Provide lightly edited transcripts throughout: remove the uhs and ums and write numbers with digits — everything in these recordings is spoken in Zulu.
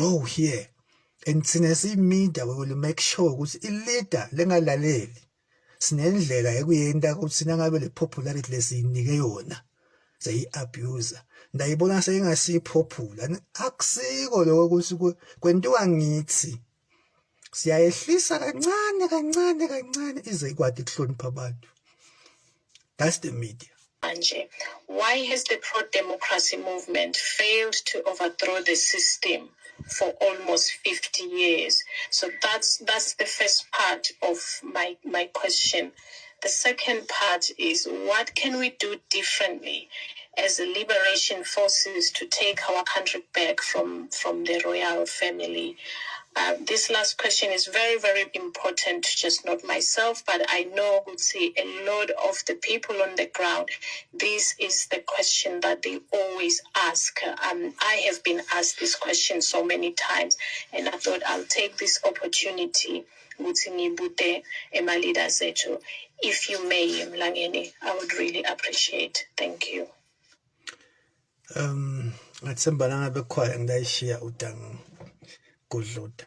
grow here. And since media, we will make sure ukuthi leader lengalaleli sinendlela ekuyenda ukuthi sinangabe le popularity lesinike yona seyi-abuser. Ndayibona seyingasipopular. Akusiko lokho ukuthi kwentiwa ngithi. Siyayehlisa kancane ize ikwade ukuhlonipha abantu. That's the media. Why has the pro-democracy movement failed to overthrow the system for almost 50 years? So that's the first part of my question. The second part is, what can we do differently as the liberation forces to take our country back from the royal family? This last question is very, very important, just not myself, but I know would see a lot of the people on the ground. This is the question that they always ask. I have been asked this question so many times, and I thought I'll take this opportunity. If you may, Mlangeni, I would really appreciate. Thank you. Ngathemba langabe khona ngidayishiya udang kudluda.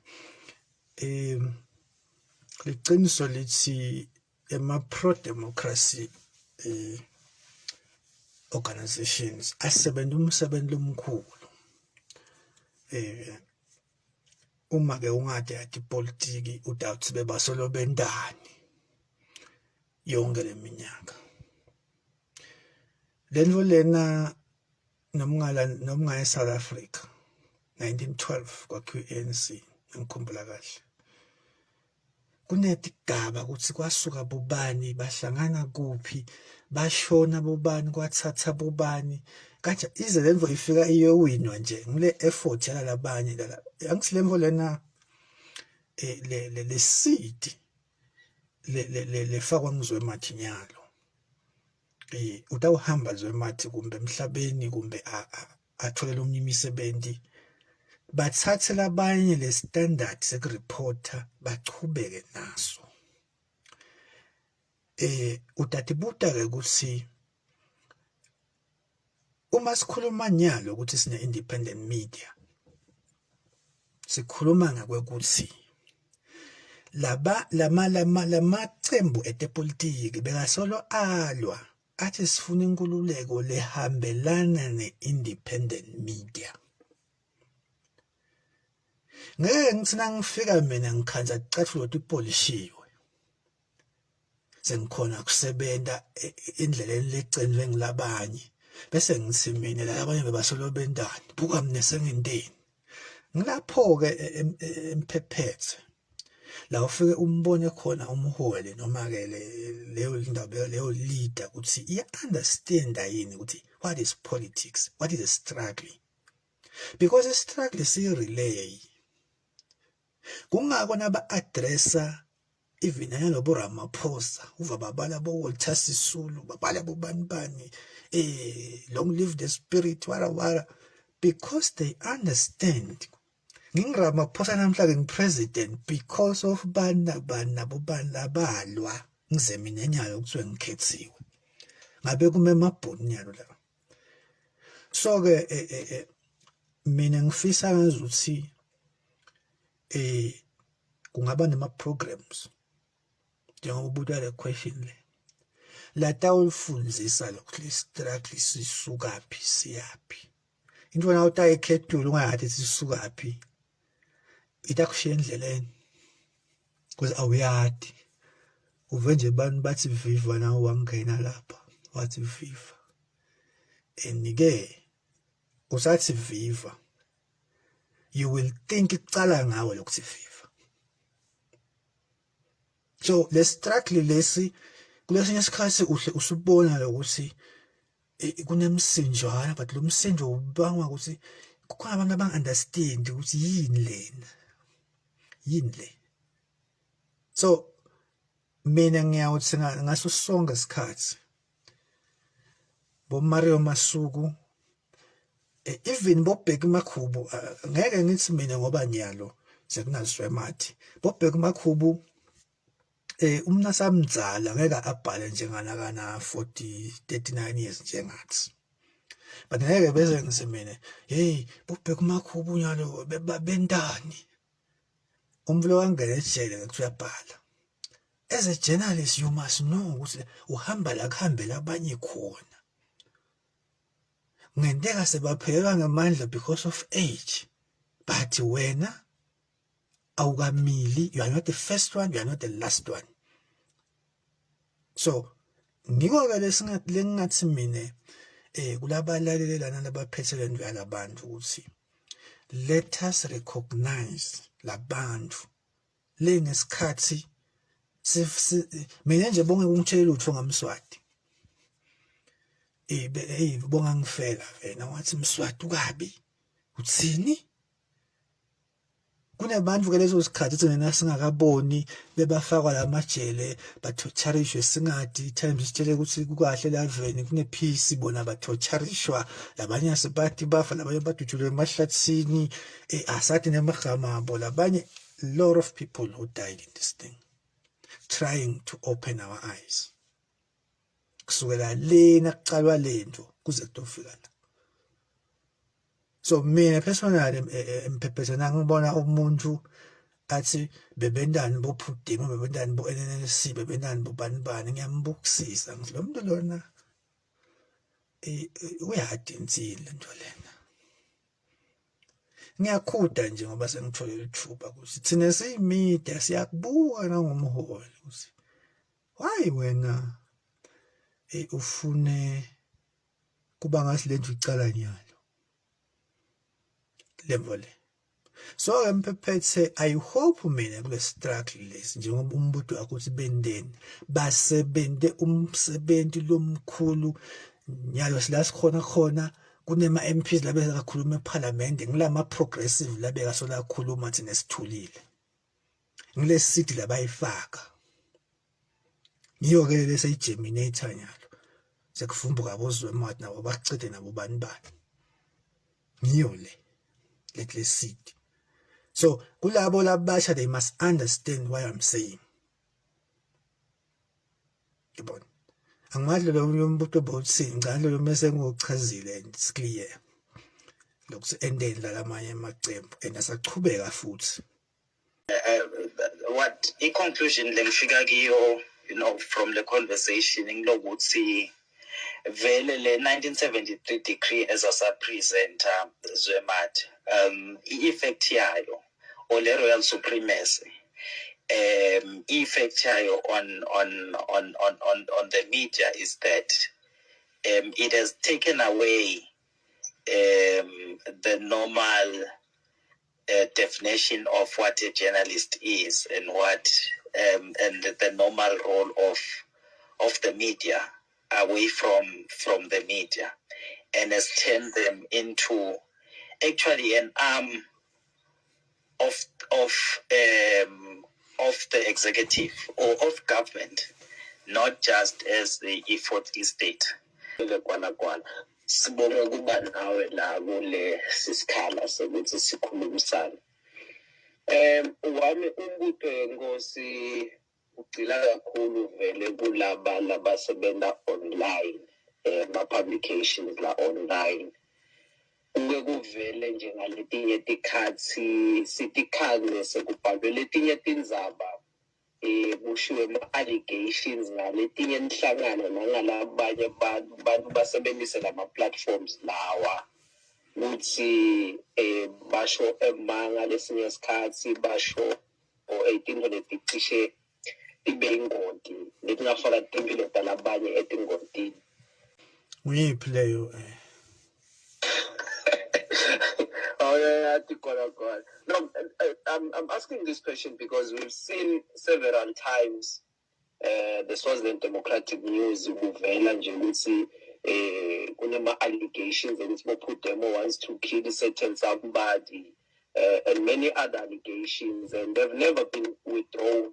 Liqiniso lithi pro-democracy organizations asebenza umsebenzi omkhulu. Uma ke ungade ati politiki udawuthi bebasolo bendani yonke leminyaka. Lenvo lena nomngala South Africa 1912 kwakhiwa ANC ngikhumbula kahle. Kunetigaba ukuthi kwasuka bobani bahlangana kuphi bashona bobani kwathatha bobani kanje ize lenvo ifika iyowinwa nje ngile effort yala labanye la angisilemvo lena le seed le fakwa ngizwemathi nyalo utawuhamba ZweMart kumbe emhlabeni kumbe atholela omnye imisebenzi bathathe labanye le standard sekureporter bachubeke naso. Utatibuta ke ukuthi uma sikhuluma nyalo ukuthi sine independent media sikhuluma ngakwekuthi lamaqembu etepolitiki bekasolo alwa athi sifuna inkululeko lehambelana ne-independent media. Ngeke ngithi nangifika mina ngikhanza cathulo ukuthi ipolishiwe sengikhona kusebenta indleleni lecenjwe ngilabanye bese ngithi mina labanye bebasolo bendani buka mina senginteni ngilapho ke emphephethe la ufike umbone khona umholi noma ke leyo indaba leyo leader ukuthi iya understand yini ukuthi what is politics, what is a struggle, because a struggle is a relay. Kungakona ba addressa even yalobo Ramaphosa uva babala bo Walter Sisulu babala bo banibani long live the spirit wara because they understand ngingramaphosa namhla ke president because of bana bobani labalwa ngize mina enyayo kuthiwe ngikhethiwe ngabe kume mabhonyalo la. So ke mina ngifisa ngazuthi kungaba nema programs njengoba ubuta le question le lata ulifundzisa lokho le struggle sisukaphi siyapi into na utayikhethula ungayathi sisukaphi itakushiya endleleni because awuyati uve nje bani bathi viva nawe wangena lapha wathi viva ke usathi viva you will think icala ngawe lokuthi viva. So le struggle lesi kulesinye isikhathi uhle usubona ukuthi kunemsinjwana but lo msinjo ubangwa ukuthi kukhona abantu abang-understand ukuthi yini lena yini le. So mina ngiyawuthi ngaso sonke isikhathi bo Mario Masuku even bobheka imakhubu ngeke ngithi mina ngoba nyalo sekunazweMart bobheka imakhubu umnasamdzala ngeke abhale njenganakana 39 years njengathi but ngeke bese ngisemene hey bubheka umakhubu unyalo bendani umvulo wangena ejele ngekuyabhala. As a journalist you must know ukuthi uhamba la kuhambela abanye khona. Ngenteka sebapheka ngamandla because of age, but wena awukamili, you are not the first one, you are not the last one. So ngiko-ke lengathi mina kulabalaleli lana labaphethe lento yalabantu ukuthi let us recognize labantu lengesikhathi mina nje bonke ungitshela utho ngamswati bonga ngifela wena wathi Mswati ukabi uthini kunabantu ke lezo sikhathi thina singakaboni bebafakwa lamajele bathotharishwe singathi times sitshele ukuthi kukahle laveni kunepeace bona bathotharishwa labanye asibathi bafa labanye badutshulwe emahlathini asathi nemagama abo labanye lot of people who died in this thing trying to open our eyes kusukela lena kucalwa lento kuze kutofika la. So mina personally emphephetha ngibona umuntu athi bebendani bophudimo bebendani bo NNC bebendani bobani ngiyambukisisa ngithi lo muntu lona uyadintsile lento lena. Ngiyakhuda nje ngoba sengitholile ithuba ukuthi thina siyimedia siyakubuka nangomholi ukuthi why wena ufune kuba ngasi lento icala nyalo level. So emphephethe I hope mina kule struggle lesi njengoba umbuto akuthi bendeni basebente umsebenzi lomkhulu nyalo silasikhona khona kunema MPs labeza kakhuluma eParliament ngilama progressive labeka sola khuluma thina sithulile ngile city labayifaka ngiyo ke lese igerminator nyalo sekuvumbuka boZweMart nabo bacede nabo bani ngiyo le let let's see. So kulabo labasha they must understand what I'm saying. Yabona angimadle lo umbuto bawuthi ngalo lo mase ngochazile and it's clear lokuthi endeni la lamanye amacembu enasachubeka futhi what in conclusion lengifika kiyo from the conversation ngilokuthi vele le 1973 decree ezasapresenta ZweMart i-effect yayo or le royal supremacy effect yayo on the media is that it has taken away the normal definition of what a journalist is and what and the normal role of the media away from the media, and has turned them into actually an arm of the executive or of government, not just as the effort is state. Sibonga kuba nawe la kule sisikhala sokuthi sikhulumisane. Wami umbuto enkosi ugcila kakhulu vele kulaba labasebenza online ma-publications la online. Kuke kuvele nje ngaletinye tikhathi sitikhange sekubhalwe letinye tindzaba kushiwe ma-allegations ngaletinye inhlangano nangalabanye abantu basebenzise lama-platforms lawa ukuthi basho emanga lesinye isikhathi basho o-18 leticishe ibe ingoti letingafaka timpilo talabanye etingodini. Uyiphi leyo Oh yeah, God. No, I'm asking this question because we've seen several times the Swazi Democratic News kuvela nje ukuthi kunema allegations that Mopudemo wants to kill certain somebody and many other allegations, and they've never been withdrawn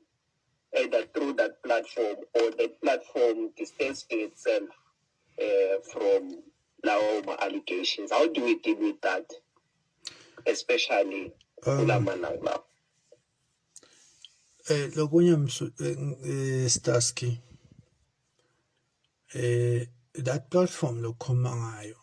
either through that platform or that platform distancing itself from Laoma allegations. How do we deal with that? Especially lokunye Starsky that platform lokhuluma ngayo